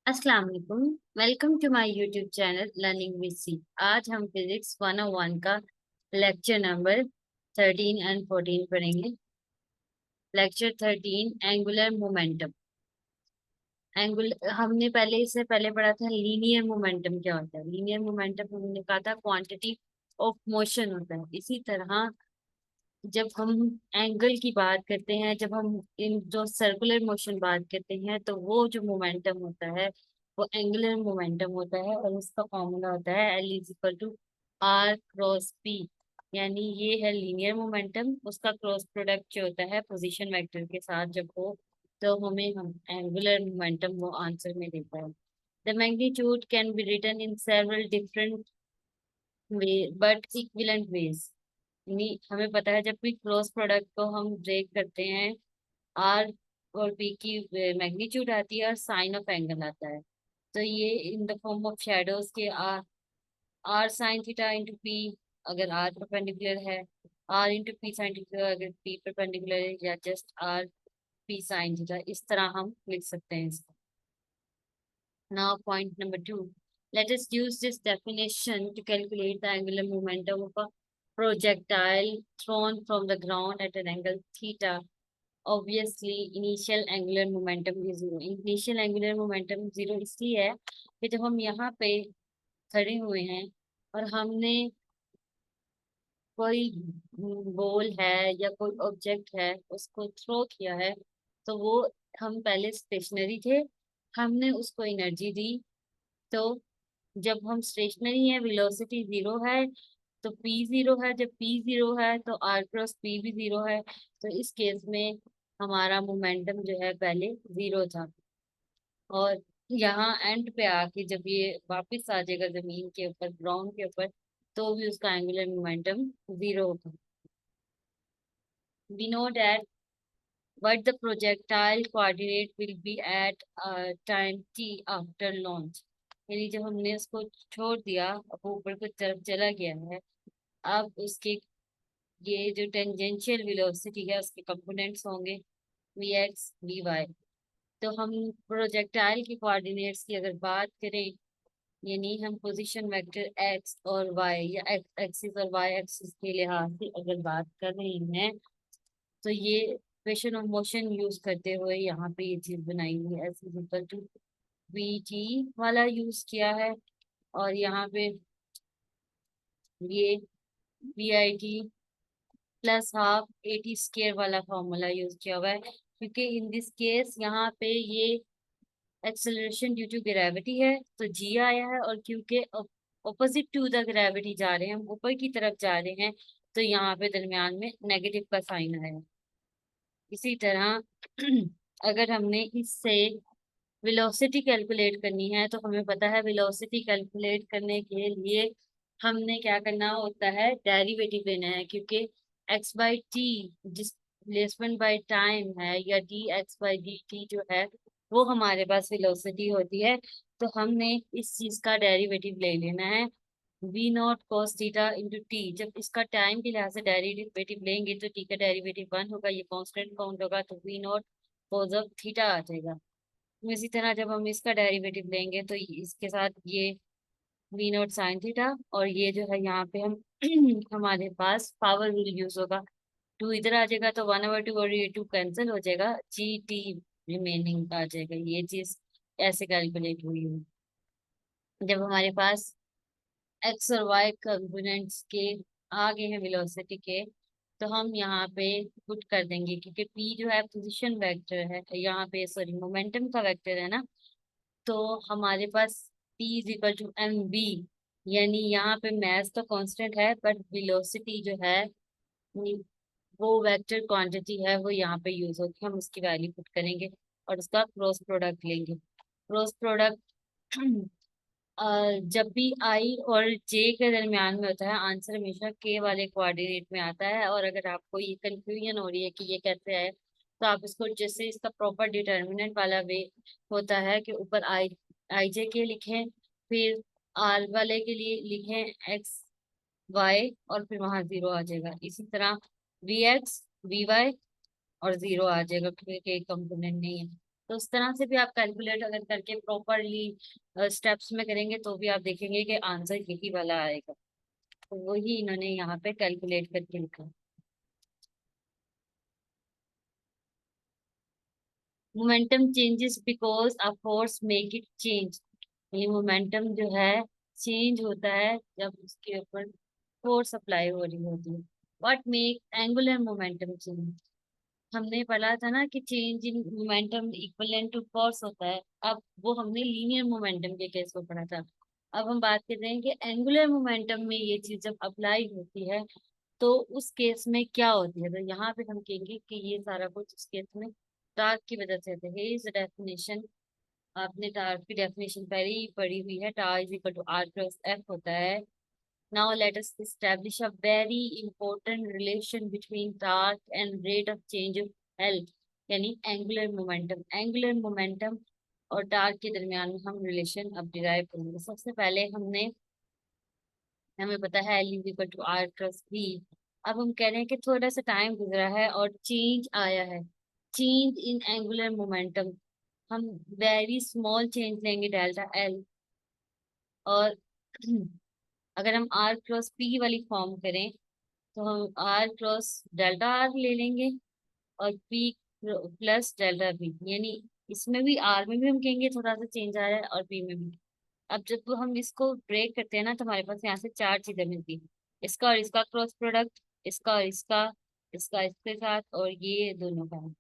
अस्सलाम वालेकुम। Welcome to my YouTube channel learning with C. आज हम फिजिक्स 101 का लेक्चर नंबर 13 एंड 14 पढ़ेंगे। Lecture 13, angular momentum. हमने इससे पहले पढ़ा था लीनियर मोमेंटम क्या होता है। लीनियर मोमेंटम हमने कहा था क्वांटिटी ऑफ मोशन होता है। इसी तरह जब हम एंगल की बात करते हैं, जब हम इन जो सर्कुलर मोशन बात करते हैं, तो वो जो मोमेंटम होता है वो एंगुलर मोमेंटम होता है और उसका फॉर्मूला होता है L is equal to R cross P. यानी ये है लीनियर मोमेंटम, उसका क्रॉस प्रोडक्ट जो होता है पोजीशन वेक्टर के साथ जब हो तो हम एंगुलर मोमेंटम वो आंसर में देता है। The magnitude can be written in several different way but equivalent ways. नहीं, हमें पता है जब भी क्रॉस प्रोडक्ट को हम ब्रेक करते हैं, आर और बी की मैग्नीट्यूड आती है और साइन ऑफ एंगल आता है। तो ये in the form of shadows के R sine theta into P अगर आर परपेंडिकुलर है, R into P sine theta अगर पी परपेंडिकुलर है, या just R P sine theta, इस तरह हम लिख सकते हैं इसको। Now, point number two. Let us use this definition to calculate the angular momentum of a projectile thrown from the ground at an angle theta. Obviously, initial angular momentum is zero. Initial angular momentum zero इसलिए है कि जब हम यहाँ पे खड़े हुए हैं और हमने कोई बॉल है या कोई ऑब्जेक्ट है उसको थ्रो किया है, तो वो हम पहले स्टेशनरी थे, हमने उसको एनर्जी दी। तो जब हम स्टेशनरी है, वेलोसिटी जीरो है, तो पी जीरो है। जब पी जीरो है तो आर क्रॉस पी भी जीरो है। तो इस केस में हमारा मोमेंटम जो है पहले जीरो था। और यहाँ एंड पे आके जब ये वापस आ जाएगा जमीन के ऊपर, ग्राउंड के ऊपर, तो भी उसका एंगुलर मोमेंटम जीरो होगा। We know that what the projectile coordinate will be at time t after launch। यानी जब हमने उसको छोड़ दिया, अब वो ऊपर की तरफ चला गया है, अब उसके ये जो टेंजेंशियल वेलोसिटी है उसके कंपोनेंट्स होंगे वी एक्स वी वाई। तो हम प्रोजेक्टाइल के कोऑर्डिनेट्स की अगर बात करें, यानी हम पोजीशन वेक्टर एक्स और वाई या एक्स एक्सिस और वाई एक्सिस के लिहाज से अगर बात कर रहे हैं, तो ये इक्वेशन ऑफ मोशन यूज करते हुए यहाँ पे ये चीज बनाई हुई है। S is equal to V T वाला यूज किया है, और यहाँ पे ये V I T plus half A T square वाला फॉर्मूला यूज किया हुआ है, क्योंकि इन दिस केस यहाँ पे ये एक्सेलरेशन ड्यू टू ग्रेविटी है तो जी आया है, और क्योंकि ऑपोजिट टू द ग्रेविटी जा रहे हैं, हम ऊपर की तरफ जा रहे हैं, तो यहाँ पे दरमियान में नेगेटिव का साइन आया है। इसी तरह अगर हमने इससे वेलोसिटी कैलकुलेट करनी है, तो हमें पता है वेलोसिटी कैलकुलेट करने के लिए हमने क्या करना होता है, डेरिवेटिव लेना है, क्योंकि x by T displacement by time है, या D x by D T जो है वो हमारे पास वेलोसिटी होती है। तो हमने इस चीज का डेरिवेटिव ले लेना है, V naught cos theta into T. जब इसका टाइम के लिहाज से डेरिवेटिव लेंगे तो टी का डेरिवेटिव वन होगा, ये कांस्टेंट काउंट होगा, तो V naught cos of theta आ जाएगा। इसी तरह जब हम इसका डेरिवेटिव लेंगे तो इसके साथ ये वी नॉट साइन थीटा, और ये जो है यहाँ पे हम हमारे पास पावर रूल यूज होगा, टू इधर आ जाएगा तो वन ओवर टू, और ये टू कैंसिल हो जाएगा, जी टी रिमेनिंग आ जाएगा। ये चीज ऐसे कैलकुलेट हुई है। जब हमारे पास एक्स और वाई कंपोनेंट्स के आगे हैं वेलोसिटी के, तो हम यहाँ पे पुट कर देंगे, क्योंकि पी जो है पोजीशन वेक्टर है, यहाँ पे सॉरी मोमेंटम का वेक्टर है ना, तो हमारे पास P is equal to M B. यानी यहाँ पे मैथ तो कांस्टेंट है, बट वेलोसिटी जो है वो वेक्टर क्वांटिटी है, वो यहाँ पे यूज होगी। हम उसकी वैल्यू पुट करेंगे और उसका क्रॉस प्रोडक्ट लेंगे। क्रॉस प्रोडक्ट जब भी आई और जे के दरमियान में होता है, आंसर हमेशा के वाले कोऑर्डिनेट में आता है। और अगर आपको ये कंफ्यूजन हो रही है कि ये कैसे है, तो आप इसको जैसे इसका प्रॉपर डिटर्मिनेंट वाला वे होता है कि ऊपर आई जे के लिखें, फिर आर वाले के लिए लिखें एक्स वाई, और फिर वहां जीरो आ जाएगा। इसी तरह वी एक्स वी वाई और जीरो आ जाएगा, क्योंकि एक कंपोनेंट नहीं है। तो उस तरह से भी आप कैलकुलेट अगर करके प्रॉपरली स्टेप्स में करेंगे तो भी आप देखेंगे कि आंसर यही वाला आएगा। तो वही इन्होंने यहाँ पे कैलकुलेट करके लिखा। Momentum changes because a force make it change. ये मोमेंटम जो है चेंज होता है जब उसके ऊपर फोर्स अप्लाई हो रही होती है। What make angular momentum change. हमने पढ़ा था ना कि change in momentum equivalent to force होता है। अब वो हमने लीनियर मोमेंटम के केस में पढ़ा था। अब हम बात कर रहे हैं कि एंगुलर मोमेंटम में ये चीज जब अप्लाई होती है तो उस केस में क्या होती है। तो यहाँ पे हम कहेंगे कि ये सारा कुछ उस केस में टार्क की वजह से होता है। इस डेफिनेशन आपने टार्क की डेफिनेशन पहले ही पढ़ी हुई है। Tau is equal to R plus F होता है। Now let us establish a very important relation between torque and rate of change of L, यानी एंगुलर मोमेंटम। एंगुलर मोमेंटम और टार्क के दरमियान में हम रिलेशन अब डिराइव करेंगे। सबसे पहले हमें पता है L is equal to R plus B. अब हम कह रहे हैं कि थोड़ा सा टाइम गुजरा है और चेंज आया है। चेंज इन एंगुलर मोमेंटम, हम वेरी स्मॉल चेंज लेंगे डेल्टा एल। और अगर हम आर क्रॉस पी वाली फॉर्म करें तो हम आर क्रॉस डेल्टा आर ले लेंगे और पी प्लस डेल्टा पी, यानी इसमें भी आर में भी हम कहेंगे थोड़ा सा चेंज आ रहा है और पी में भी। अब जब हम इसको ब्रेक करते हैं ना तो हमारे पास यहाँ से चार चीजें मिलती हैं। इसका और इसका क्रॉस प्रोडक्ट, इसका और इसका, इसका इसके साथ, और ये दोनों का।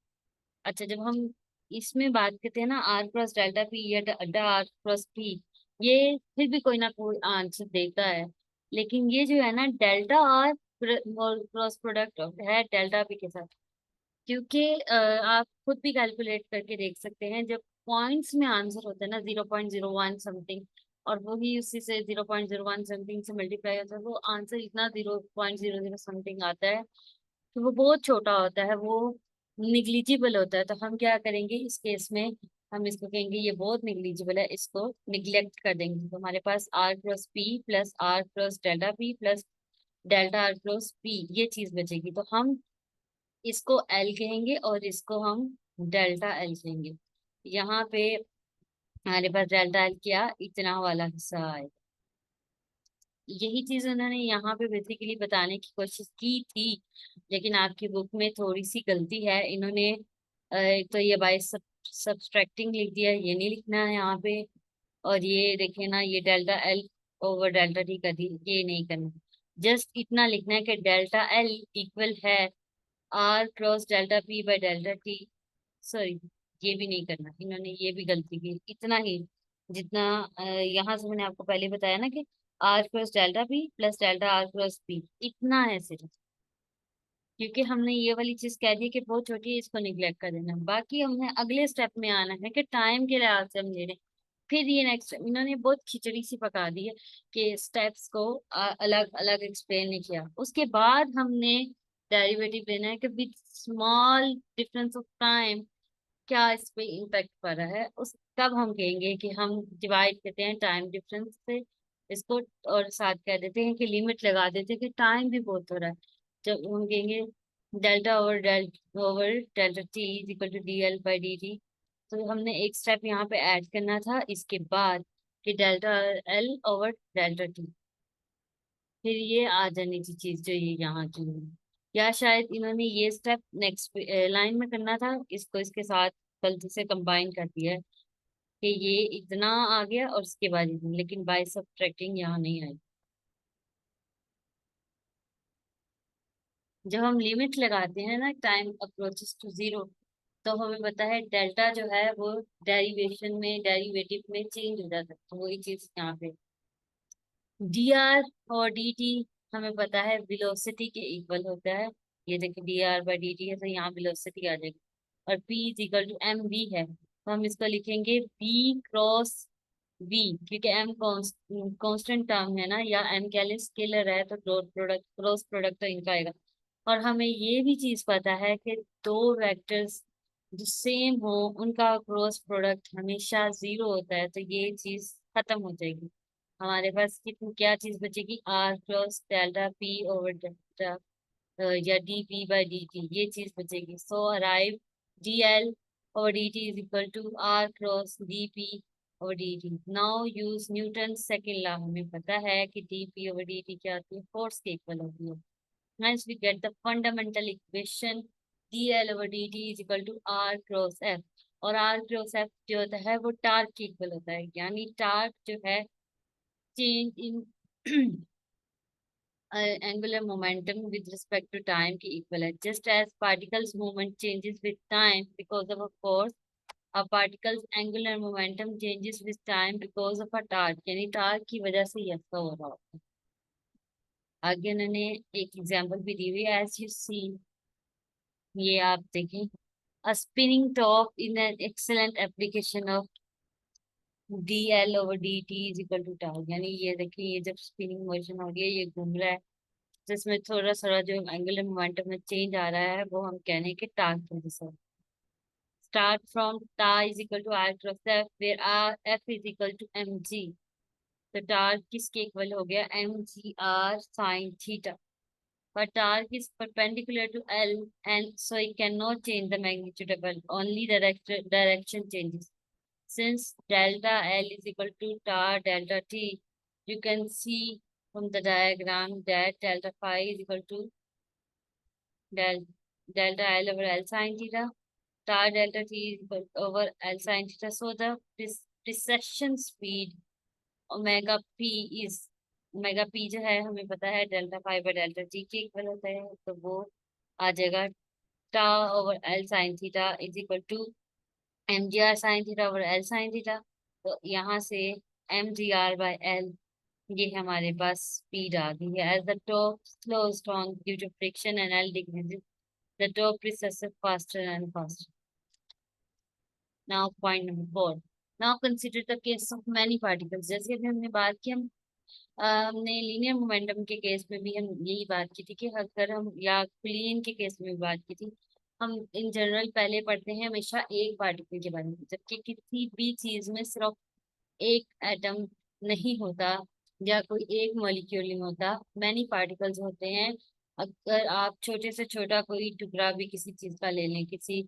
अच्छा, जब हम इसमें बात करते हैं ना आर क्रॉस डेल्टा पी या आर क्रॉस पी, ये फिर भी कोई ना कोई आंसर देता है। लेकिन ये जो है ना डेल्टा आर क्रॉस प्रोडक्ट है डेल्टा पी के साथ। क्योंकि आप खुद भी कैलकुलेट करके देख सकते हैं जब पॉइंट्स में आंसर होता है ना 0.01 समथिंग, और वही उसी से 0.01 समथिंग से मल्टीप्लाई होता है, वो आंसर इतना 0.00 समथिंग आता है कि वो बहुत छोटा होता है, वो निग्लिजिबल होता है। तो हम क्या करेंगे इस केस में, हम इसको कहेंगे ये बहुत निग्लिजिबल है, इसको निग्लेक्ट कर देंगे। तो हमारे पास R cross P plus R cross delta P plus delta R cross P ये चीज बचेगी। तो हम इसको एल कहेंगे और इसको हम डेल्टा एल कहेंगे। यहाँ पे हमारे पास डेल्टा एल क्या इतना वाला हिस्सा है। यही चीज उन्होंने यहाँ पे बेसिकली बताने की कोशिश की थी, लेकिन आपकी बुक में थोड़ी सी गलती है। इन्होंने एक तो ये बाय सब्सट्रैक्टिंग लिख दिया, ये नहीं लिखना है यहाँ पे। और ये देखे ना, ये delta L over delta T कर दी, ये नहीं करना। जस्ट इतना लिखना है कि डेल्टा एल इक्वल है R cross delta P by delta T. Sorry, ये भी नहीं करना, इन्होंने ये भी गलती की। इतना ही जितना यहाँ से मैंने आपको पहले बताया ना कि R cross delta P plus delta R cross P, इतना है सिर्फ। क्योंकि हमने ये वाली चीज कह दी कि बहुत छोटी है, इसको निग्लेक्ट कर देना। बाकी हमने अगले स्टेप में आना है कि टाइम के लिहाज से हम ले रहे हैं। फिर ये नेक्स्ट इन्होंने बहुत खिचड़ी सी पका दी है कि स्टेप्स को अलग अलग एक्सप्लेन नहीं किया। उसके बाद हमने डेरिवेटिव लेना है कि with small difference of time क्या इस पे इम्पेक्ट पड़ रहा है। उस तब हम कहेंगे कि हम डिवाइड करते हैं टाइम डिफरेंस से इसको, और साथ कह देते हैं कि लिमिट लगा देते हैं कि टाइम भी बहुत हो रहा है। जब हम कहेंगे delta over delta T is equal to D L by D T. तो हमने एक स्टेप यहाँ पे ऐड करना था इसके बाद कि delta L over delta T, फिर ये आ जानी थी चीज जो ये यहाँ की है। या शायद इन्होंने ये स्टेप नेक्स्ट लाइन में करना था, इसको इसके साथ गलती से कंबाइन कर दिया है कि ये इतना आ गया और उसके बाद इतना, लेकिन बाय सब्ट्रैक्टिंग यहाँ नहीं आई। जब हम लिमिट लगाते हैं ना टाइम अप्रोचेस टू जीरो, तो हमें पता है डेल्टा जो है वो डेरिवेशन में डेरिवेटिव में चेंज हो जाता है। तो वही चीज यहाँ पे डी आर और डी टी हमें पता है वेलोसिटी के इक्वल होता है। ये देखिए D R by D T है तो यहाँ वेलोसिटी आ जाएगी। और P is equal to M V है तो हम इसको लिखेंगे बी क्रॉस वी, क्योंकि एम कांस्टेंट टर्म है ना, या एम कैलिस स्केलर है तो डॉट प्रोडक्ट क्रॉस प्रोडक्ट तो इनका आएगा। और हमें ये भी चीज पता है कि दो वेक्टर्स जो सेम हो उनका क्रॉस प्रोडक्ट हमेशा जीरो होता है। तो ये चीज खत्म हो जाएगी। हमारे पास कितनी क्या चीज बचेगी, R cross delta P over delta या D P by D T, ये चीज बचेगी। So arrive D L over dt is equal to r cross dp over dt. Now use Newton's second law. हमें पता है कि dp over dt क्या होती है, फोर्स के इक्वल होती है. Hence we get the fundamental equation dl over dt is equal to r cross f. और r cross f जो होता है वो टार्क के इक्वल होता है, यानी टार्क जो है change in angular momentum with respect to time के इक्वल है. Just as particles movement changes with time because of a force, a particle's angular momentum changes with time because of a torque, यानी torque की वजह से ये ऐसा हो रहा होता है. आगे उन्होंने एक एग्जांपल भी दी हुई है, एज यू सी, ये आप देखें. A spinning top in an excellent application of dl over dt is equal to tau. यानी ये देखिए, ये जब स्पिनिंग मोशन हो रही है, ये घूम रहा है, जिसमें थोड़ा थोड़ा जो एंगुलर मोमेंटम में चेंज आ रहा है, वो हम कहने के टार्क की वजह से. Start from tau is equal to r cross f, where r f is equal to mg. तो टार्क किसके इक्वल हो गया, mg r sin theta. But arc is perpendicular to L, and so it cannot change the magnitude of L. Only the direction changes. Since delta L is equal to tau delta t, you can see from the diagram that delta phi is equal to del delta L over L sin theta. Tau delta t is equal over L sin theta. So the precession speed omega p is, omega P जो है हमें पता है delta phi by delta T के equal होता है, तो वो आ जाएगा tau over L sine theta is equal to M G R sine theta over L sine theta. तो यहाँ से M G R by L, ये हमारे पास स्पीड आ गई है. As the top slows down due to friction and L decreases, the top process faster and faster. Now point number 4. Now consider the case of many particles. जैसे भी हमने बात की, हमने लीनियर मोमेंटम के केस में भी हम यही बात की थी कि अगर हम, या कुलीन के केस में भी बात की थी, हम इन जनरल पहले पढ़ते हैं हमेशा एक पार्टिकल के बारे में, जबकि किसी भी चीज में सिर्फ एक एटम नहीं होता या कोई एक मॉलिक्यूल नहीं होता, मैनी पार्टिकल्स होते हैं. अगर आप छोटे से छोटा कोई टुकड़ा भी किसी चीज का ले लें, किसी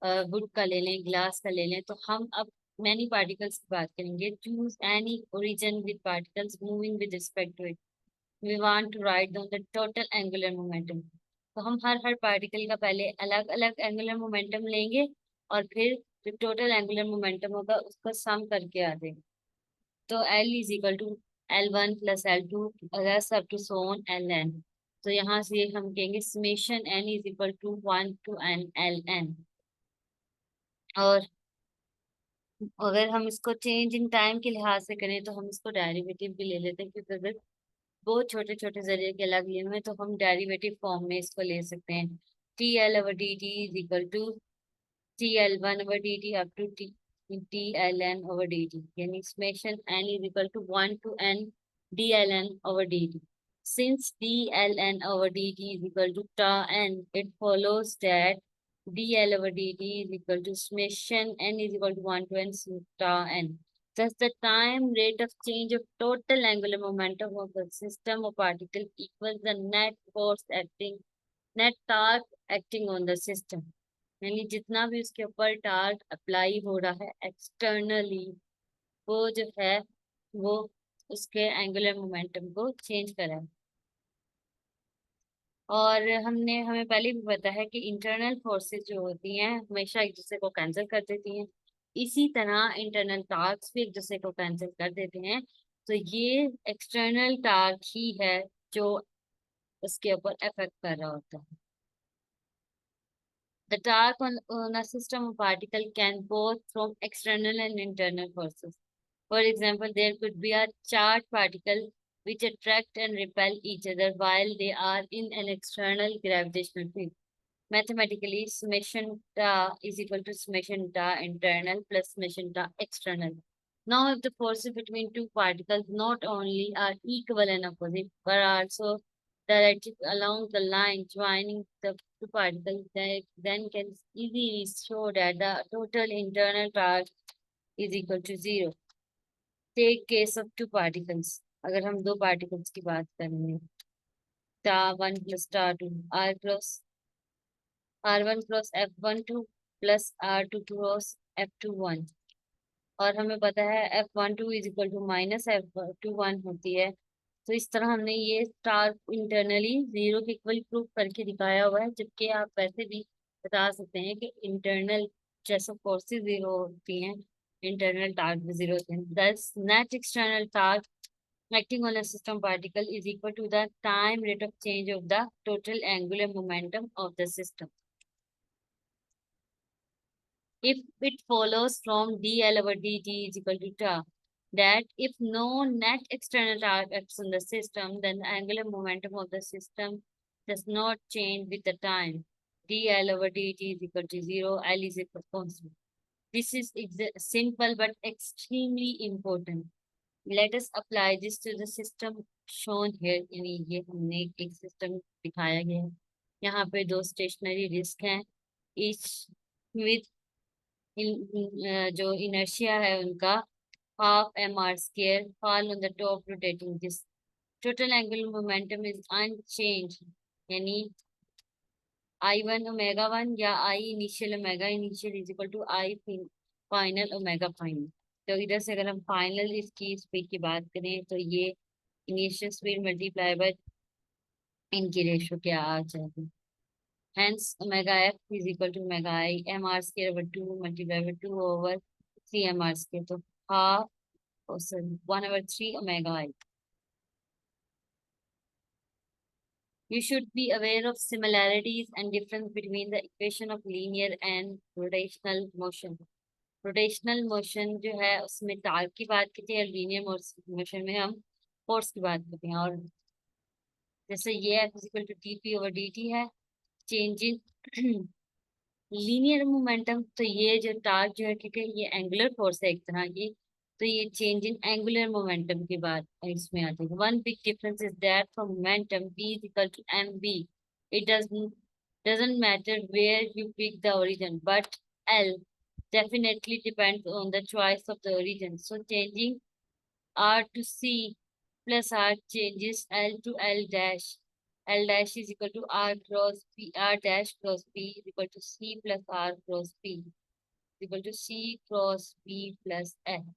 वुड का ले लें, ग्लास का ले लें, तो हम अब मैनी पार्टिकल्स की बात करेंगे. Choose any origin with particles moving with respect to it. We want to write down the total angular momentum. तो हम हर पार्टिकल का पहले अलग अलग एंगुलर मोमेंटम लेंगे, और फिर जो टोटल एंगुलर मोमेंटम होगा उसका सम करके आ जाएगा. तो L is equal to L1 plus L2 rest up to so on Ln. तो यहाँ से हम कहेंगे summation n is equal to 1 to n Ln. और अगर हम इसको चेंज इन टाइम के लिहाज से करें तो हम इसको डेरिवेटिव भी ले लेते हैं, क्योंकि अगर बहुत छोटे छोटे जरिए के अलग लिए हुए तो हम डेरिवेटिव फॉर्म में इसको ले सकते हैं. T L over D T is equal to T L one over D T up to T L N over D T, यानी summation N is equal to 1 to N D L N over D T. Since dln over dt is equal to tau n, it follows that dl over dt is equal to summation n is equal to 1 to n tau n. Thus, the time rate of change of total angular momentum of the system of particle equals the net force acting, net torque acting on the system. यानी जितना भी उसके ऊपर torque apply हो रहा है externally, वो जो है वो उसके एंगुलर मोमेंटम को चेंज करा है. और हमें पहले भी पता है कि इंटरनल फोर्सेस जो होती हैं हमेशा एक दूसरे को कैंसिल कर देती हैं. इसी तरह इंटरनल टार्क्स भी एक दूसरे को कैंसिल कर देते हैं. तो ये एक्सटर्नल टार्क ही है जो उसके ऊपर इफेक्ट कर रहा होता है. The torque on a system of particle can both from external and internal forces. For example, there could be a charged particle which attract and repel each other while they are in an external gravitational field. Mathematically, summation ta is equal to summation ta internal plus summation ta external. Now, if the forces between two particles not only are equal and opposite, but also directed along the line joining the two particles, then can easily show that the total internal charge is equal to 0. Take case of two particles. अगर हम दो particles की बात करेंगे, tau one plus tau two, R one cross F one two plus R2 cross F21, और हमें पता है F12 is equal to minus F21 होती है। तो इस तरह हमने ये स्टार इंटरनली जीरो के इक्वल प्रूव करके दिखाया हुआ है, जबकि आप वैसे भी बता सकते हैं कि इंटरनल जैसे फोर्सेस जीरो होती हैं, इंटरनल टार्क भी जीरो होते हैं। दस net external torque acting on a system particle is equal to the time rate of change of the total angular momentum of the system. If it follows from dl over dt is equal to tau, that if no net external charge acts on the system, then the angular momentum of the system does not change with the time. dl over dt is equal to 0, L is a constant. This is simple but extremely important. Let us apply this to the system shown here. यानी ये हमने एक system दिखाया गया है। यहाँ पे दो स्टेशनरी डिस्क हैं, each with जो inertia है उनका half mr square fall on the top rotating disk. Total angular momentum is unchanged, यानी I1 ओमेगा 1 या I initial omega initial is equal to I final omega final. तो इधर से अगर हम फाइनल इसकी स्पीड की बात करें तो ये इनिशियल स्पीड मल्टीप्लाई बाय इनकी रेशो क्या आ जाएगी। Hence omega F is equal to omega I M R square over 2 multiply by 2 over 3 M R square, तो half 1/3 omega I. You should be aware of similarities and difference between the equation of linear and rotational motion. Rotational motion जो है उसमें torque की बात करते हैं, linear motion में हम फोर्स की बात करते हैं। और जैसे ये F equal to dp over dt है, चेंज इन लीनियर मोमेंटम, तो ये जो टार्क जो है, क्योंकि ये एंगुलर फोर्स है एक तरह की, तो ये चेंज इन एंगुलर मोमेंटम की बात इसमें आती है। One big difference is that for momentum v is equal to mv, it doesn't matter where you pick the origin, but L definitely depends on the choice of the origin. So changing R to C plus R changes L to L dash. L dash is equal to R cross P. R dash cross P is equal to C plus R cross P is equal to C cross P plus F.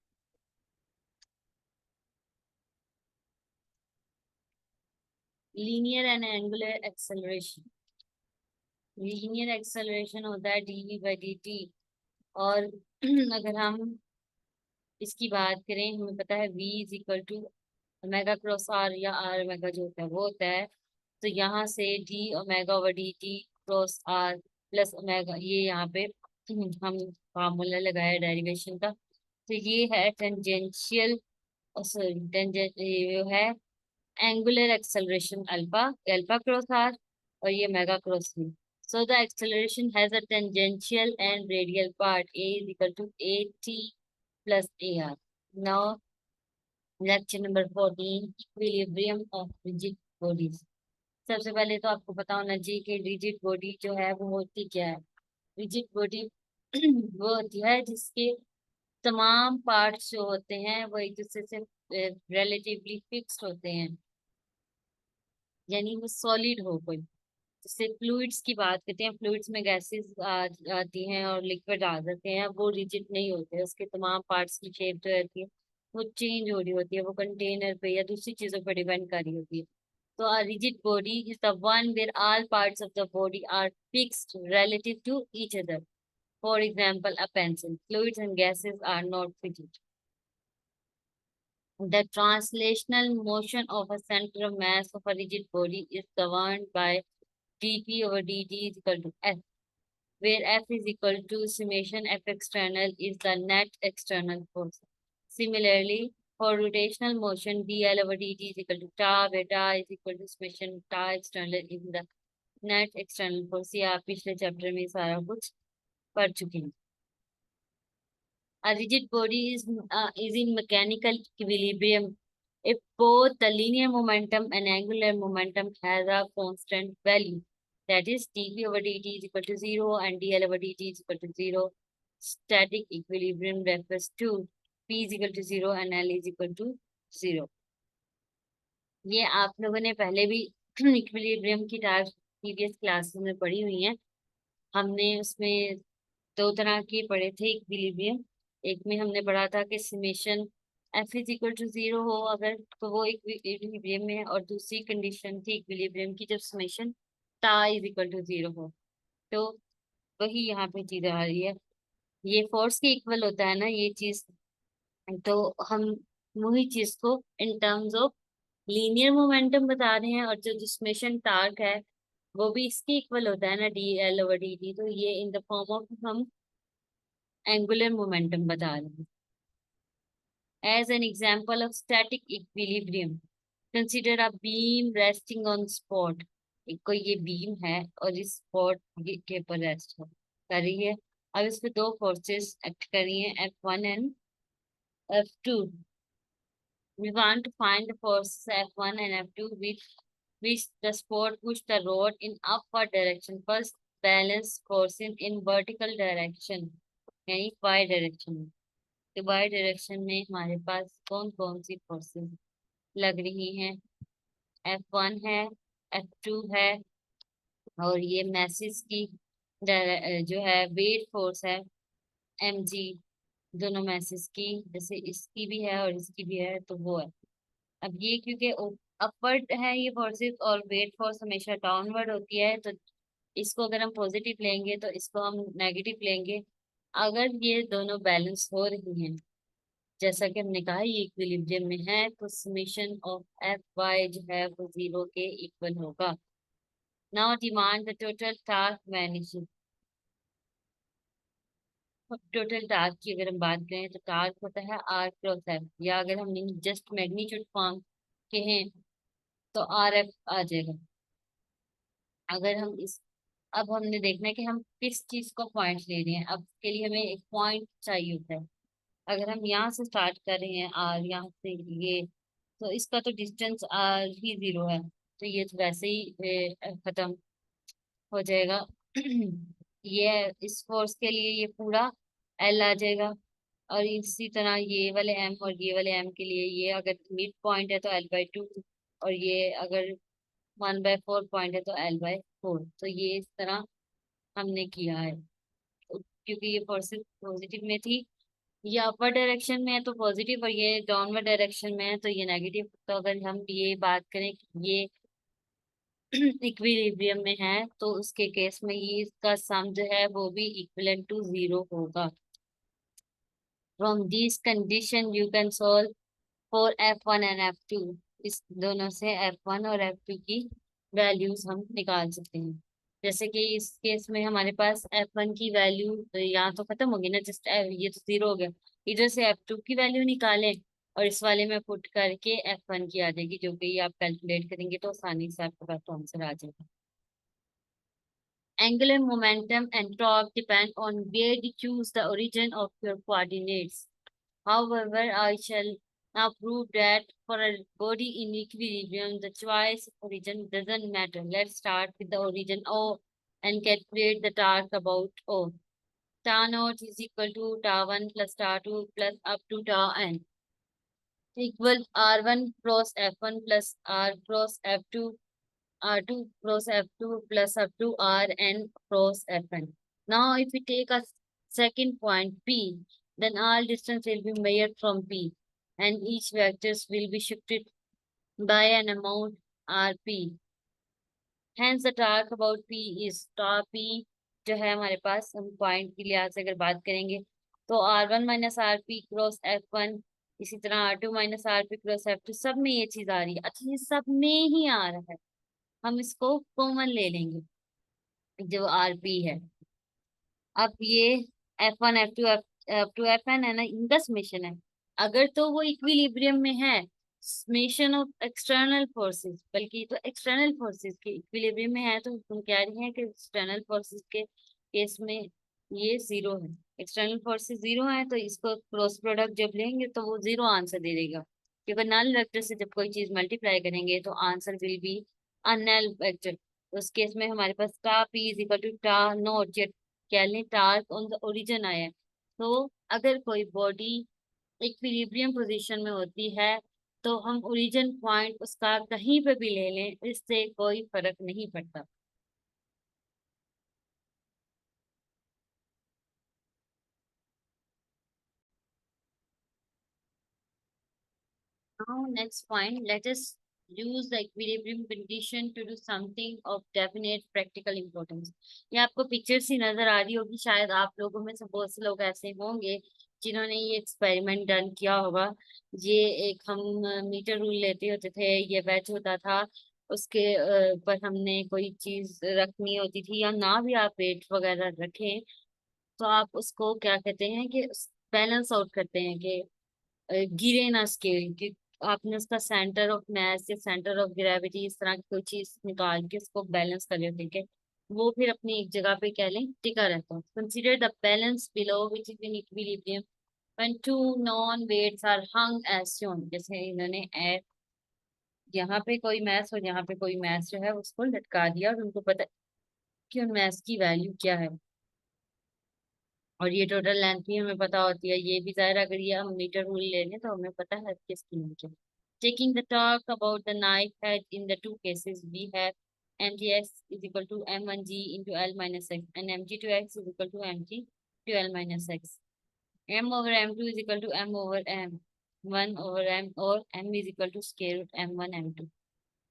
Linear and angular acceleration. Linear acceleration होता है dv by dt, और अगर हम इसकी बात करें, हमें पता है v is equal to omega cross R, या आर ओमेगा जो होता है वो होता है। तो यहाँ से D omega over D T cross R plus omega, ये यहाँ पे हम फार्मूला लगाया डेरिवेशन का। तो ये है टेंजेंशियल, सॉरी टेंजेंट, ये है angular acceleration alpha, alpha cross R, और ये omega cross V. So the acceleration has a tangential and radial part. A is equal to AT plus AR. Now lecture number 14, equilibrium of rigid bodies. सबसे पहले तो आपको पता होना चाहिए कि रिजिड बॉडी जो है वो होती क्या है। रिजिड बॉडी वो होती है जिसके तमाम पार्ट्स जो होते हैं वो एक दूसरे से रिलेटिवली फिक्स्ड होते हैं, यानी वो सॉलिड हो कोई। जैसे फ्लूइड्स की बात करते हैं, फ्लूइड्स में गैसेस आती हैं और लिक्विड आ जाते हैं, वो रिजिड नहीं होते, उसके तमाम पार्ट्स की शेप जो रहती है वो चेंज हो रही होती है, वो कंटेनर पे या दूसरी चीजों पर डिपेंड कर रही होती है। तो a rigid body is the one where all parts of the body are fixed relative to each other. For example, a pencil. Fluids and gases are not rigid. The translational motion of a center of mass of a rigid body is governed by dp over dt is equal to F, where F is equal to summation F external is the net external force. Similarly, for rotational motion, dl over dt is equal to tau, where tau is equal to summation tau external is the net external force। ये आप पिछले chapter में सारा कुछ पढ़ चुके हैं। A rigid body is in mechanical equilibrium if both the linear momentum and angular momentum has a constant value. That is, dp over dt is equal to 0 and dl over dt is equal to 0. Static equilibrium refers to p is equal to 0 and l is equal to 0. ये आप लोगों ने पहले भी equilibrium की types previous classes में पढ़ी हुई हैं। हमने उसमें दो तरह के पढ़े थे इक्विलिब्रियम। एक में हमने पढ़ा था कि summation F is equal to zero हो अगर, तो वो इक्विलिब्रियम में है, और दूसरी कंडीशन थी इक्विलिब्रियम की जब समेशन टा इज इक्वल टू जीरो हो। तो वही यहाँ पे चीज आ रही है, ये फोर्स के इक्वल होता है ना ये चीज। तो हम वही चीज को in terms of linear momentum बता रहे हैं, और जो समेशन टार्क है वो भी इसके इक्वल होता है ना D L over D T, तो ये इन द फॉर्म ऑफ हम एंगुलर मोमेंटम बता रहे हैं। As an example of static equilibrium consider a beam resting on spot. एक कोई ये बीम है और इस स्पॉट के ऊपर रेस्ट कर रही है। अब इस पे दो फोर्सेस एक्ट कर रही हैं, F1 and F2। We want to find the forces F1 and F2 which the spot push the rod in upward direction. First, balance forces in vertical direction, यानी y डायरेक्शन में। तो y direction में हमारे पास कौन कौन सी forces लग रही हैं? F1 है, F2 है, और ये मैसेज की जो है वेट फोर्स है mg, दोनों मैसेज की, जैसे इसकी भी है और इसकी भी है, तो वो है। अब ये क्योंकि अपवर्ड है ये फोर्सेस और वेट फोर्स हमेशा डाउनवर्ड होती है, तो इसको अगर हम पॉजिटिव लेंगे तो इसको हम नेगेटिव लेंगे अगर ये दोनों बैलेंस हो रही हैं। जैसा कि हमने कहा ये इक्विलिब्रियम में है, तो समेशन ऑफ एफ वाई जो है वो जीरो के इक्वल होगा। Now demand the total task magnitude. Total task की अगर हम बात करें तो टास्क होता है आर क्रॉस एफ, या अगर हम जस्ट मैग्नीट्यूड फॉर्म के हैं तो आर एफ आ जाएगा। अगर हम इस अब हमने देखना है कि हम किस चीज को पॉइंट ले रहे हैं। अब के लिए हमें एक पॉइंट चाहिए होता है। अगर हम यहाँ से स्टार्ट कर रहे हैं आर, यहाँ से ये, तो इसका तो डिस्टेंस आर ही जीरो है, तो ये तो वैसे ही खत्म हो जाएगा। ये इस फोर्स के लिए ये पूरा एल आ जाएगा, और इसी तरह ये वाले एम और ये वाले एम के लिए ये अगर मिड पॉइंट है तो L/2, और ये अगर 1/4 पॉइंट है तो L/4। तो ये इस तरह हमने किया है। तो क्योंकि ये फोर्सेस पॉजिटिव में थी, ये अपर डायरेक्शन में है तो पॉजिटिव, और ये डाउनवर्ड डायरेक्शन में है तो ये नेगेटिव। तो अगर हम ये बात करें कि ये इक्विलिब्रियम में है तो उसके केस में ये इसका सम जो है वो भी इक्विवेलेंट टू जीरो होगा। From this condition you can solve for F1 and F2। इस दोनों से F1 और F2 की वैल्यूज हम निकाल सकते हैं। जैसे कि इस केस में हमारे पास F1 की वैल्यू यहाँ तो खत्म होगी ना, जस्ट ये तो जीरो हो गया। इधर से F2 की वैल्यू निकालें और इस वाले में पुट करके F1 की आ जाएगी, जो कि आप कैलकुलेट करेंगे तो आसानी से आपके पास आंसर आ जाएगा। Angular momentum and torque depend on where you choose the origin of your coordinates. However, I shall now prove that for a body in equilibrium, the choice origin doesn't matter. Let's start with the origin O and calculate the torque about O. Tau naught is equal to tau 1 plus tau 2 plus up to tau n equal R1 cross F1 plus R cross F2, R2 cross F2 plus up to Rn cross Fn. Now, if we take a second point P, then all distance will be measured from P, and each vectors will be shifted by an amount Rp. Hence, the talk about P is tau P जो है हमारे पास, हम point की लिहाज से अगर बात करेंगे तो R1 minus R P cross F1, इसी तरह R2 minus R P cross F2, सब में ये चीज आ रही है। अच्छा, ये सब में ही आ रहा है, हम इसको कॉमन ले लेंगे जो आरपी है। अब ये F1 F2 F2 Fn है ना, इनका समेशन है। अगर तो वो इक्विलिब्रियम में है, समेशन ऑफ एक्सटर्नल फोर्सेस, बल्कि तो एक्सटर्नल फोर्सेस के इक्विलिब्रियम में है, तो तुम कह रही हैं कि एक्सटर्नल फोर्सेस के केस में ये जीरो है। एक्सटर्नल फोर्सेस जीरो है तो इसको क्रॉस प्रोडक्ट जब लेंगे तो वो जीरो आंसर दे देगा, क्योंकि नल वेक्टर से जब कोई चीज मल्टीप्लाई करेंगे तो answer will be a null vector. उस केस में हमारे पास tau P is equal to tau naught, कह लें टार्क ऑन द ओरिजिन आया है। तो अगर कोई बॉडी इक्विलिब्रियम पोजीशन में होती है तो हम ओरिजिन पॉइंट उसका कहीं पे भी ले लें, इससे कोई फर्क नहीं पड़ता। Now, next point, let us use the equilibrium condition to do something of definite practical importance. ये आपको पिक्चर्स ही नजर आ रही होगी, शायद आप लोगों में से बहुत से लोग ऐसे होंगे जिन्होंने ये एक्सपेरिमेंट डन किया होगा। ये एक हम मीटर रूल लेते होते थे, ये वेज होता था, उसके पर हमने कोई चीज रखनी होती थी, या ना भी आप वेट वगैरह रखें तो आप उसको क्या कहते हैं कि बैलेंस आउट करते हैं कि गिरे ना स्केल कि आपने उसका सेंटर ऑफ मास या सेंटर ऑफ ग्रेविटी इस तरह की कोई चीज निकाल के उसको बैलेंस कर लिया, ठीक है, वो फिर अपनी एक जगह पे कह लें टिका रहता है। Consider the balance below which is in equilibrium when two known weights are hung as shown. जैसे इन्होंने यहाँ पे कोई मैस और यहाँ पे कोई मैस जो है उसको लटका दिया और उनको पता है कि उन मैस की वैल्यू क्या है, और ये टोटल लेंथ भी हमें पता होती है। ये भी जाहिर है, अगर ये हम मीटर रूल ले लें तो हमें पता है किसकी लेंथ है। Taking the talk about the knife head in the two cases, we have mgx is equal to m1g into l minus x and mg2x is equal to mg to l minus x. M over m2 is equal to m over m1 over m, or m is equal to square root m1 m2.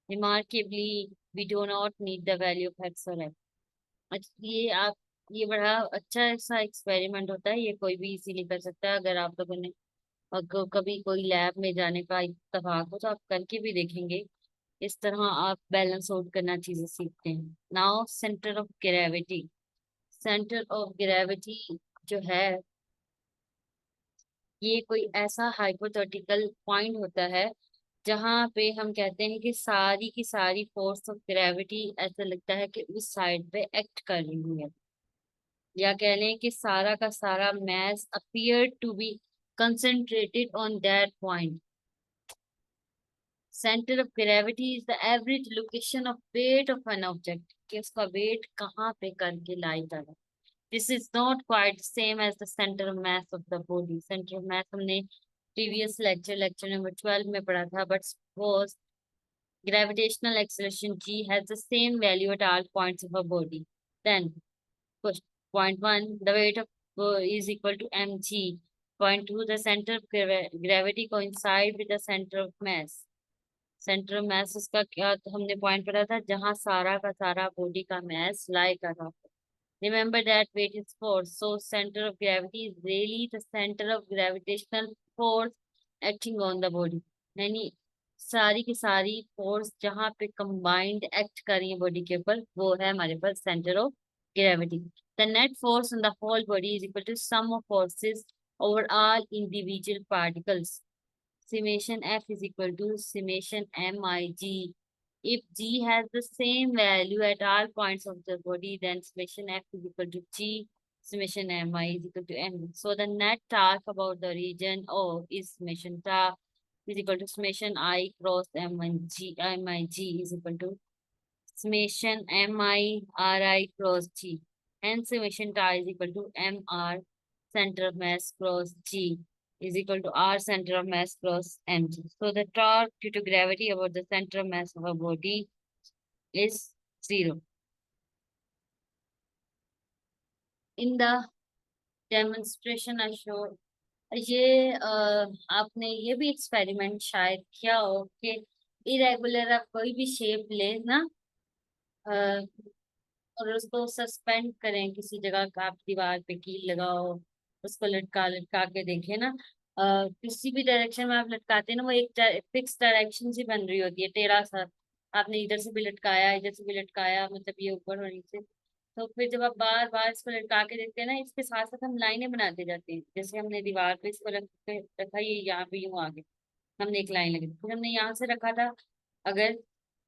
Remarkably, we do not need the value of x or f. ये आप, ये बड़ा अच्छा ऐसा experiment होता है, ये कोई भी इजीली कर सकता है। अगर आप लोगों ने कभी कोई लैब में जाने का इत्तेफाक हो तो आप करके भी देखेंगे। इस तरह आप बैलेंस आउट करना चीजें सीखते हैं। Now centre of gravity. Centre of gravity जो है, ये कोई ऐसा हाइपोथेटिकल पॉइंट होता है जहाँ पे हम कहते हैं कि सारी की सारी फोर्स ऑफ ग्रेविटी ऐसा लगता है कि उस साइड पे एक्ट कर रही है, या कह लें कि सारा का सारा mass appeared to be concentrated on that point. Center of gravity is the average location of weight of an object, कि उसका weight कहाँ पे करके लाई कर रहा है। This is not quite same as the center of mass of the body. Center of mass हमने previous lecture number 12 में पढ़ा था, but suppose gravitational acceleration g has the same value at all points of a body, then point one, the weight of is equal to mg. Point two, the center of gravity coincide with the center of mass. Centre of mass उसका क्या, तो हमने point पढ़ा था जहां सारा का सारा बॉडी का मास लाई कर रहा था। Remember that weight is force, so centre of gravity is really the centre of gravitational force acting on the body. यानी सारी की सारी फोर्स जहाँ पे कंबाइंड एक्ट कर रही है बॉडी के ऊपर, वो है हमारे पास centre of gravity. The net force on the whole body is equal to sum of forces over all individual particles. Summation F is equal to summation MIG. If G has the same value at all points of the body, then summation F is equal to G, summation MI is equal to M. So the net torque about the region O is summation torque is equal to summation I cross M1G, MIG is equal to summation MI RI cross G. And summation torque is equal to MR center of mass cross G is equal to R center of mass cross mg. So the torque due to gravity about the center of mass of a body is 0. In the demonstration I showed, ये आपने ये भी experiment शायद किया हो कि irregular आप कोई भी शेप ले ना, और उसको सस्पेंड करें किसी जगह का, आप दीवार पे कील लगाओ, उसको लटका लटका के देखें ना, किसी भी डायरेक्शन में आप लटकाते हैं ना, वो एक फिक्स डायरेक्शन से बन रही होती है, टेढ़ा सा। आपने इधर से भी लटकाया, इधर से भी लटकाया, मतलब ये ऊपर और नीचे। तो फिर जब आप बार बार इसको लटका के देखते हैं ना, इसके साथ साथ हम लाइनें बनाते जाते हैं। जैसे हमने दीवार पे इसको रख के रखा, ये यहाँ पे यूं आगे हमने एक लाइन लगी, फिर हमने यहाँ से रखा था अगर,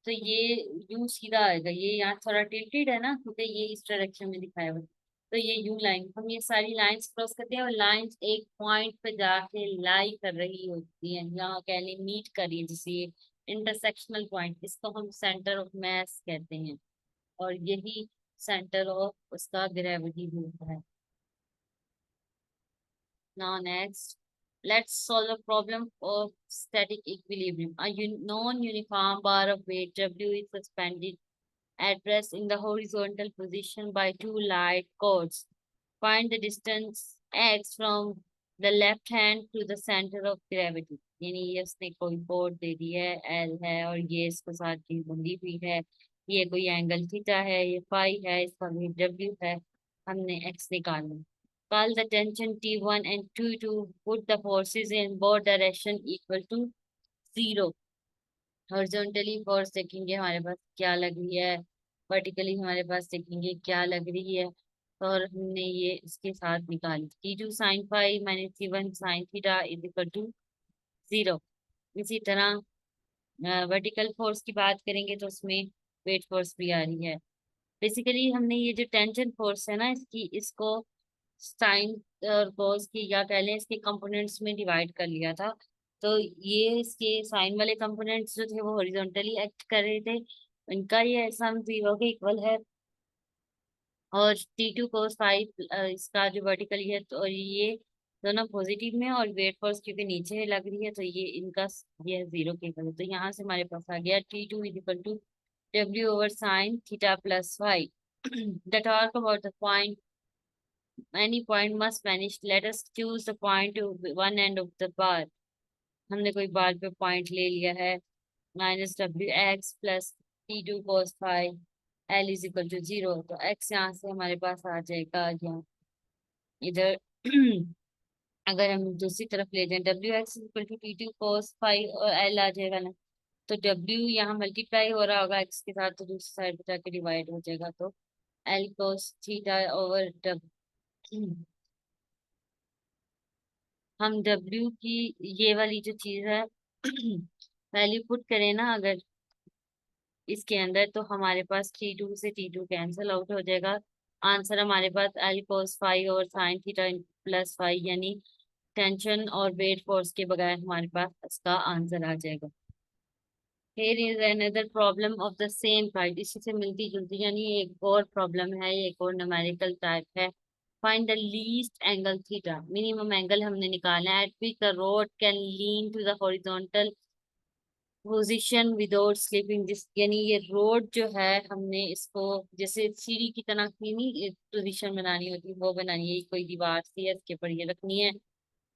तो ये यूं सीधा आएगा, ये यहाँ थोड़ा टिल्टेड है ना क्योंकि ये इस डायरेक्शन में दिखाया हुआ है। तो ये यूं लाइन, हम ये सारी लाइंस क्रॉस करते हैं और लाइंस एक पॉइंट पे जाके लाई कर रही होती है, यहाँ कह लें मीट कर रही है, जैसे इंटरसेक्शनल पॉइंट, इसको हम सेंटर ऑफ मास कहते हैं, और यही सेंटर ऑफ उसका ग्रेविटी भी होता है। Now next, let's solve a problem of static equilibrium. A non-uniform bar of weight W is suspended at rest in the horizontal position by two light cords. Find the distance x from the left hand to the center of gravity. यानी ये उसने कोई code दे दी है, L है और ये इसको साथ की बंदी हुई है। ये कोई एंगल थीटा है, ये फाई है, इसका भी डब्ल्यू है। हमने एक्स निकालना। Call the tension T1 and T2, put the forces in both direction equal to zero. Horizontally force देखेंगे हमारे पास क्या लग रही है, वर्टिकली हमारे पास देखेंगे क्या लग रही है। और हमने ये इसके साथ निकाली T2 sine phi minus T1 sine theta is equal to zero. इसी तरह वर्टिकल फोर्स की बात करेंगे तो उसमें वेट फोर्स भी आ रही है। बेसिकली हमने ये जो टेंशन फोर्स है ना, इसको साइन और कॉस की या कह लें इसके कंपोनेंट्स में डिवाइड कर लिया था। तो ये इसके साइन वाले कंपोनेंट्स जो थे वो हॉरिजॉन्टली एक्ट कर रहे थे, इनका ये सम जीरो के इक्वल है। और T2 cos फाइव इसका जो वर्टिकली है, तो ये दोनों पॉजिटिव में, और वेट फोर्स क्योंकि नीचे लग रही है तो ये इनका ये जीरो के इक्वल है। तो यहाँ से हमारे पास आ गया T2 is equal to W over sin theta plus phi. The talk about the point, any point must vanish. Let us choose the point to one end of the bar. हमने कोई बार पे पॉइंट ले लिया है, minus W X plus T2 cos phi L is equal to zero. तो X यहाँ से हमारे पास आ जाएगा यहाँ इधर। अगर हम दूसरी तरफ ले जाएं, W X equal to T2 cos phi और एल आ जाएगा ना, तो डब्ल्यू यहाँ मल्टीप्लाई हो रहा होगा एक्स के साथ, तो दूसरी साइड पे जाके डिवाइड हो जाएगा। तो L cos theta over W, हम डब्ल्यू की ये वाली जो चीज है वैल्यू पुट करें ना अगर इसके अंदर, तो हमारे पास T2 से T2 कैंसिल आउट हो जाएगा। आंसर हमारे पास एल cos फाइव और साइन थीटा प्लस फाइव, यानी टेंशन और वेट फोर्स के बगैर हमारे पास इसका आंसर आ जाएगा। Here is another problem of the same kind, इसी से मिलती जुलती, यानी एक और प्रॉब्लम है, एक और न्यूमेरिकल टाइप है। Find the least angle theta, minimum angle हमने निकालना है। At which the rod can lean to the horizontal position without slipping this, यानी ये रोड जो है हमने इसको जैसे सीढ़ी की तरह की नहीं पोजीशन बनानी होती, वो बनानी है। कोई दीवार सी है, इसके ऊपर ये रखनी है,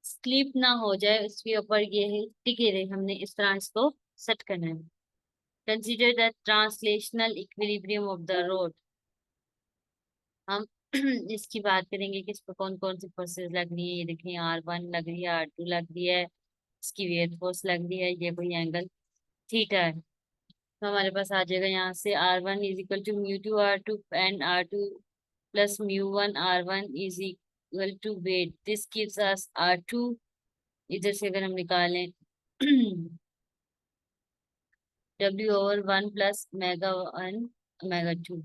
स्लिप ना हो जाए, उसके ऊपर ये टिके रहे, हमने इस तरह इसको सेट करना है। Consider the translational equilibrium of the road. हम इसकी बात करेंगे कि इस पर कौन कौन सी फोर्सेस लग रही है। ये देखिए R1 लग रही है, R2 लग रही है, इसकी वेट फोर्स लग रही है, ये कोई एंगल थीटा है। तो हमारे पास आ जाएगा यहाँ से R1 is equal to μ2 R2 and R2 plus μ1 R1 is equal to weight, this gives us R2। इधर से अगर हम निकालें W over 1 plus mega 1 mega 2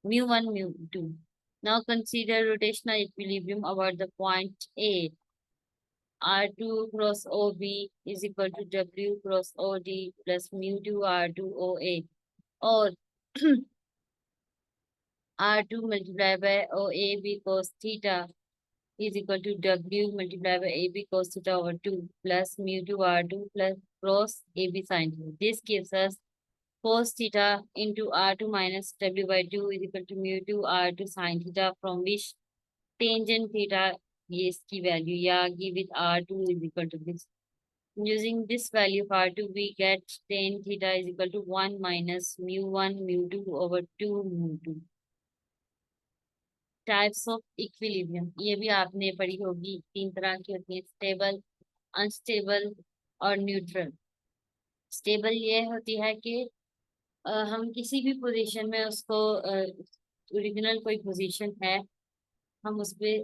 μ1 μ2। Now consider rotational equilibrium about the point A. R2 cross OB is equal to W cross OD plus μ2 R2 OA, और R2 multiplied by OAB cos theta is equal to W multiplied by AB cos theta over 2 plus μ2 R2 plus cross AB sin theta. This gives us cos theta into R2 minus W by 2 is equal to μ2 R2 sin theta, from which tangent theta, ये इसकी value ये आ गई with R2 is equal to this. Using this value of R2, we get tan theta is equal to 1 minus μ1 μ2 over 2 μ2। Types of equilibrium, ये भी आपने पढ़ी होगी, तीन तरह की होती है, स्टेबल, अनस्टेबल और न्यूट्रल। स्टेबल ये होती है कि हम किसी भी पोजीशन में उसको ओरिजिनल कोई पोजीशन है, हम उस पे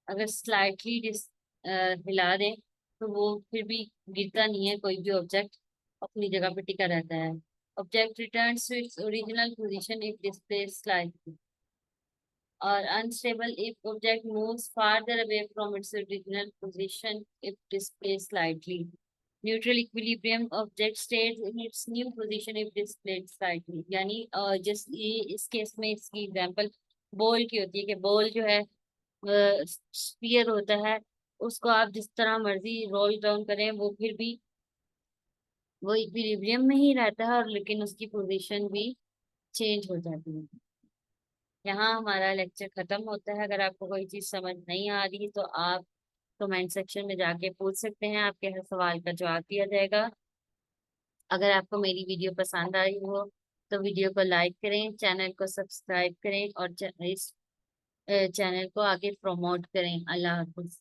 अगर स्लाइटली हिला दें तो वो फिर भी गिरता नहीं है, कोई भी ऑब्जेक्ट अपनी जगह पे टिका रहता है। Object returns to its original position if displaced slightly, or unstable if object moves farther away from its original position if displaced slightly. Neutral equilibrium, object stays in its new position if displaced slightly। यानी जिस ये इस case में इसकी example ball की होती है कि बॉल जो है स्फीयर होता है, उसको आप जिस तरह मर्जी रोल डाउन करें वो फिर भी वो इक्विलिब्रियम में ही रहता है, और लेकिन उसकी पोजीशन भी चेंज हो जाती है। यहाँ हमारा लेक्चर खत्म होता है। अगर आपको कोई चीज समझ नहीं आ रही तो आप कमेंट सेक्शन में जाके पूछ सकते हैं, आपके हर सवाल का जवाब दिया जाएगा। अगर आपको मेरी वीडियो पसंद आई हो तो वीडियो को लाइक करें, चैनल को सब्सक्राइब करें और इस चैनल को आगे प्रमोट करें। अल्लाह हाफिज।